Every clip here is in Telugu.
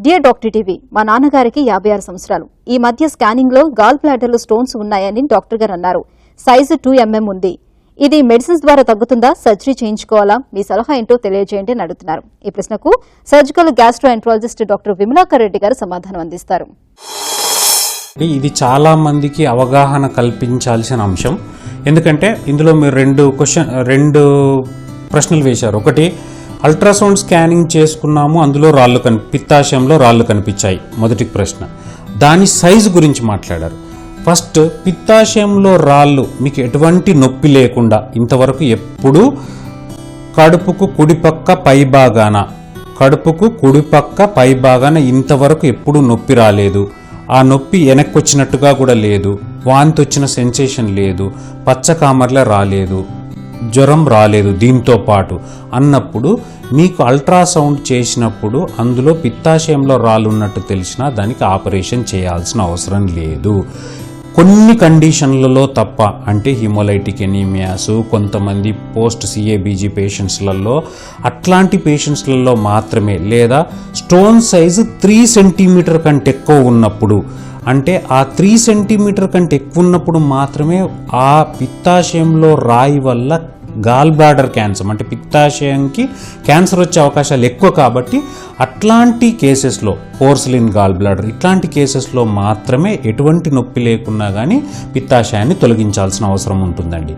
డియర్ డాక్టర్ టీవీ, మా నాన్నగారికి 56 సంవత్సరాలు. ఈ మధ్య స్కానింగ్ లో గాల్ బ్లాడర్లో స్టోన్స్ ఉన్నాయని డాక్టర్ గారు అన్నారు. సైజు 2 mm ఉంది. ఇది మెడిసిన్స్ ద్వారా తగ్గుతుందా, సర్జరీ చేయించుకోవాలా? మీ సలహా ఏంటో తెలియజేయండి అని అడుగుతున్నారు. ఈ ప్రశ్నకు surgical gastroenterologist doctor Vimalakar Reddy గారు సమాధానం అందిస్తారు. ఇది చాలా మందికి అవగాహన కల్పించాల్సిన అంశం. ఎందుకంటే ఇందులో మీరు రెండు ప్రశ్నలు వేశారు. ఒకటి, అల్ట్రాసౌండ్ స్కానింగ్ చేసుకున్నాము, అందులో పిత్తాశయంలో రాళ్ళు కనిపించాయి, మొదటి ప్రశ్న. దాని సైజు గురించి మాట్లాడారు. ఫస్ట్, పిత్తాశయంలో రాళ్ళు మీకు ఎటువంటి నొప్పి లేకుండా ఇంతవరకు ఎప్పుడూ కడుపుకు కుడిపక్క పైభాగాన ఇంతవరకు ఎప్పుడు నొప్పి రాలేదు. ఆ నొప్పి వెనక్కి వచ్చినట్టుగా కూడా లేదు, వాంతి వచ్చిన సెన్సేషన్ లేదు, పచ్చకామర్ల రాలేదు, జ్వరం రాలేదు దీంతో పాటు అన్నప్పుడు మీకు అల్ట్రాసౌండ్ చేసినప్పుడు అందులో పిత్తాశయంలో రాళ్ళు ఉన్నట్టు తెలిసినా దానికి ఆపరేషన్ చేయాల్సిన అవసరం లేదు. కొన్ని కండిషన్లలో తప్ప, అంటే హిమోలైటిక్ ఎనీమియాస్, కొంతమంది పోస్ట్ సిఏబీజీ పేషెంట్స్లలో, అట్లాంటి పేషెంట్స్లలో మాత్రమే, లేదా స్టోన్ సైజు 3 సెంటీమీటర్ కంటే ఎక్కువ ఉన్నప్పుడు, అంటే ఆ 3 సెంటీమీటర్ కంటే ఎక్కువ ఉన్నప్పుడు మాత్రమే ఆ పిత్తాశయంలో రాయి వల్ల గాల్ బ్లాడర్ క్యాన్సర్, అంటే పిత్తాశయంకి క్యాన్సర్ వచ్చే అవకాశాలు ఎక్కువ. కాబట్టి అట్లాంటి కేసెస్లో, పోర్సిలిన్ గాల్ బ్లాడర్ ఇట్లాంటి కేసెస్లో మాత్రమే ఎటువంటి నొప్పి లేకున్నా కానీ పిత్తాశయాన్ని తొలగించాల్సిన అవసరం ఉంటుందండి.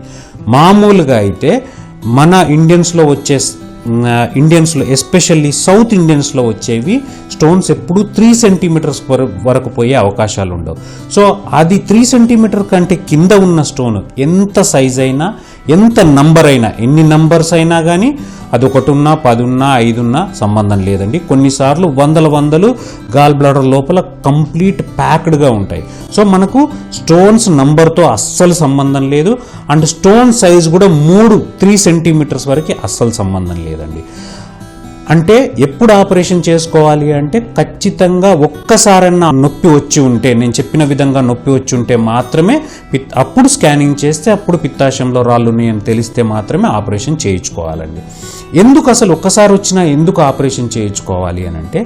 మామూలుగా అయితే మన ఇండియన్స్లో ఎస్పెషల్లీ సౌత్ ఇండియన్స్లో వచ్చేవి స్టోన్స్ ఎప్పుడు 3 సెంటీమీటర్స్ వరకు పోయే అవకాశాలు ఉండవు. సో అది 3 సెంటీమీటర్ కంటే కింద ఉన్న స్టోన్ ఎంత సైజ్ అయినా, ఎంత నంబర్ అయినా, ఎన్ని నంబర్స్ అయినా కానీ, అది 1 ఉన్నా 10 ఉన్నా 5 ఉన్నా సంబంధం లేదండి. కొన్నిసార్లు వందలు గాల్ బ్లాడర్ లోపల కంప్లీట్ ప్యాక్డ్గా ఉంటాయి. సో మనకు స్టోన్స్ నంబర్తో అస్సలు సంబంధం లేదు, అండ్ స్టోన్ సైజ్ కూడా 3 సెంటీమీటర్స్ వరకు అస్సలు సంబంధం లేదండి. అంటే ఎప్పుడు ఆపరేషన్ చేసుకోవాలి అంటే, ఖచ్చితంగా ఒక్కసారన్నా నొప్పి వచ్చి ఉంటే, నేను చెప్పిన విధంగా నొప్పి వచ్చి ఉంటే మాత్రమే అప్పుడు స్కానింగ్ చేస్తే, అప్పుడు పిత్తాశయంలో రాళ్ళు ఉన్నాయని తెలిస్తే మాత్రమే ఆపరేషన్ చేయించుకోవాలండి. ఎందుకు అసలు ఒక్కసారి వచ్చినా ఎందుకు ఆపరేషన్ చేయించుకోవాలి అని అంటే,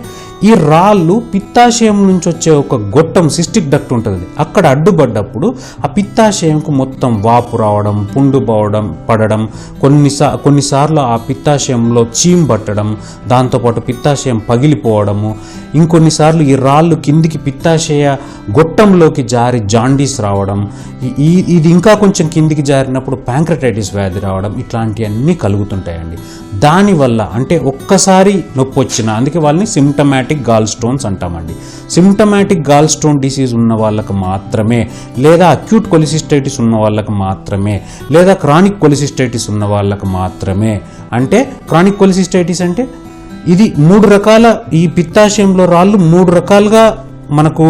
ఈ రాళ్ళు పిత్తాశయం నుంచి వచ్చే ఒక గొట్టం, సిస్టిక్ డక్ట్ ఉంటుంది, అక్కడ అడ్డుపడ్డప్పుడు ఆ పిత్తాశయంకు మొత్తం వాపు రావడం, పుండు పడడం, కొన్నిసార్లు ఆ పిత్తాశయంలో చీమ్ పట్టడం, దాంతోపాటు పిత్తాశయం పగిలిపోవడము, ఇంకొన్నిసార్లు ఈ రాళ్ళు కిందికి పిత్తాశయ గొట్టంలోకి జారి జాండీస్ రావడం, ఇది ఇంకా కొంచెం కిందికి జారినప్పుడు ప్యాంక్రటైటిస్ వ్యాధి రావడం, ఇట్లాంటివన్నీ కలుగుతుంటాయండి. దానివల్ల, అంటే ఒక్కసారి నొప్పి వచ్చినా, అందుకే వాళ్ళని సిమ్టమాటిక్ గాల్ స్టోన్స్ అంటామండి. సిమ్టమాటిక్ గాల్ స్టోన్ డిసీజ్ ఉన్న వాళ్ళకి మాత్రమే, లేదా అక్యూట్ కొలిసిస్టైటిస్ ఉన్న వాళ్ళకి మాత్రమే, లేదా క్రానిక్ కొలిసిస్టైటిస్ ఉన్న వాళ్ళకి మాత్రమే. అంటే క్రానిక్ కొలిసిస్టైటిస్ అంటే ఇది 3 రకాల, ఈ పిత్తాశయంలో రాళ్ళు 3 రకాలుగా మనకు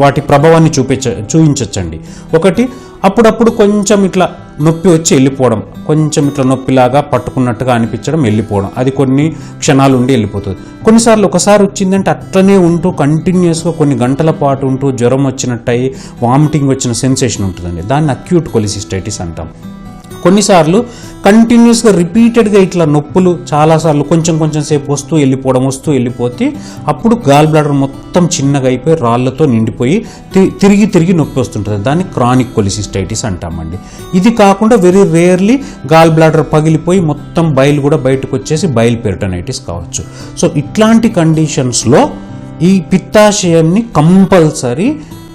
వాటి ప్రభావాన్ని చూపించచ్చండి. ఒకటి, అప్పుడప్పుడు కొంచెం ఇట్లా నొప్పి వచ్చి వెళ్ళిపోవడం, కొంచెం ఇట్లా నొప్పిలాగా పట్టుకున్నట్టుగా అనిపించడం, వెళ్ళిపోవడం, అది కొన్ని క్షణాలు ఉండి వెళ్ళిపోతుంది. కొన్నిసార్లు ఒకసారి వచ్చిందంటే అట్లనే ఉంటూ కంటిన్యూస్గా కొన్ని గంటల పాటు ఉంటూ జ్వరం వచ్చినట్టు అయ్యి వామిటింగ్ వచ్చిన సెన్సేషన్ ఉంటుందండి, దాన్ని అక్యూట్ కొలిసిస్టైటిస్ అంటాం. కొన్నిసార్లు కంటిన్యూస్గా రిపీటెడ్గా ఇట్లా నొప్పులు చాలాసార్లు కొంచెం సేపు వస్తూ వెళ్ళిపోతే అప్పుడు గాల్ బ్లాడర్ మొత్తం చిన్నగా అయిపోయి రాళ్లతో నిండిపోయి తిరిగి నొప్పి వస్తుంటుంది, దాన్ని క్రానిక్ కొలిసిస్టైటిస్ అంటామండి. ఇది కాకుండా వెరీ రేర్లీ గాల్ బ్లాడర్ పగిలిపోయి మొత్తం బయలు కూడా బయటకు వచ్చేసి బయల్ పెరిటోనైటిస్ కావచ్చు. సో ఇట్లాంటి కండిషన్స్లో ఈ పిత్తాశయాన్ని కంపల్సరీ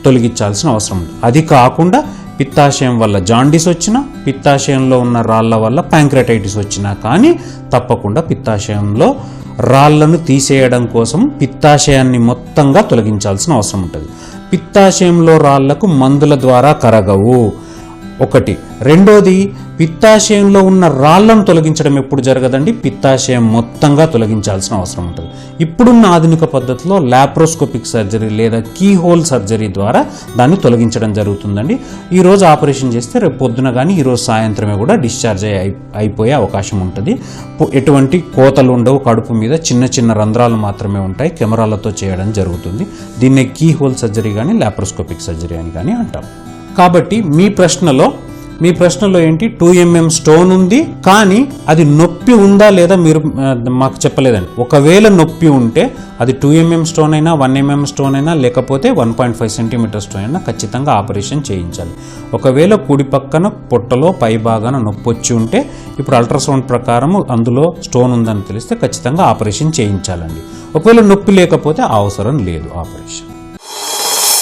తొలగించాల్సిన అవసరం ఉంది. అది కాకుండా పిత్తాశయం వల్ల జాండీస్ వచ్చినా, పిత్తాశయంలో ఉన్న రాళ్ల వల్ల ప్యాంక్రటైటిస్ వచ్చినా కానీ తప్పకుండా పిత్తాశయంలో రాళ్లను తీసేయడం కోసం పిత్తాశయాన్ని మొత్తంగా తొలగించాల్సిన అవసరం ఉంటుంది. పిత్తాశయంలో రాళ్లకు మందుల ద్వారా కరగవు, ఒకటి. రెండోది, పిత్తాశయంలో ఉన్న రాళ్లను తొలగించడం ఎప్పుడు జరగదండి, పిత్తాశయం మొత్తంగా తొలగించాల్సిన అవసరం ఉంటుంది. ఇప్పుడున్న ఆధునిక పద్ధతిలో లాప్రోస్కోపిక్ సర్జరీ లేదా కీ హోల్ సర్జరీ ద్వారా దాన్ని తొలగించడం జరుగుతుందండి. ఈరోజు ఆపరేషన్ చేస్తే రేపు పొద్దున కానీ ఈరోజు సాయంత్రమే కూడా డిశ్చార్జ్ అయిపోయే అవకాశం ఉంటుంది. ఎటువంటి కోతలు ఉండవు, కడుపు మీద చిన్న రంధ్రాలు మాత్రమే ఉంటాయి, కెమెరాలతో చేయడం జరుగుతుంది. దీన్నే కీ హోల్ సర్జరీ కానీ లాప్రోస్కోపిక్ సర్జరీ అని కానీ అంటాం. కాబట్టి మీ ప్రశ్నలో మీ ప్రశ్నలో ఏంటి 2 mm స్టోన్ ఉంది కానీ అది నొప్పి ఉందా లేదా మీరు మాకు చెప్పలేదండి. ఒకవేళ నొప్పి ఉంటే అది 2 mm స్టోన్ అయినా 1 mm స్టోన్ అయినా లేకపోతే 1.5 సెంటీమీటర్ స్టోన్ అయినా ఖచ్చితంగా ఆపరేషన్ చేయించాలి. ఒకవేళ కుడి పక్కన పొట్టలో పై భాగాన నొప్పి వచ్చి ఉంటే ఇప్పుడు అల్ట్రాసౌండ్ ప్రకారం అందులో స్టోన్ ఉందని తెలిస్తే ఖచ్చితంగా ఆపరేషన్ చేయించాలండి. ఒకవేళ నొప్పి లేకపోతే అవసరం లేదు ఆపరేషన్.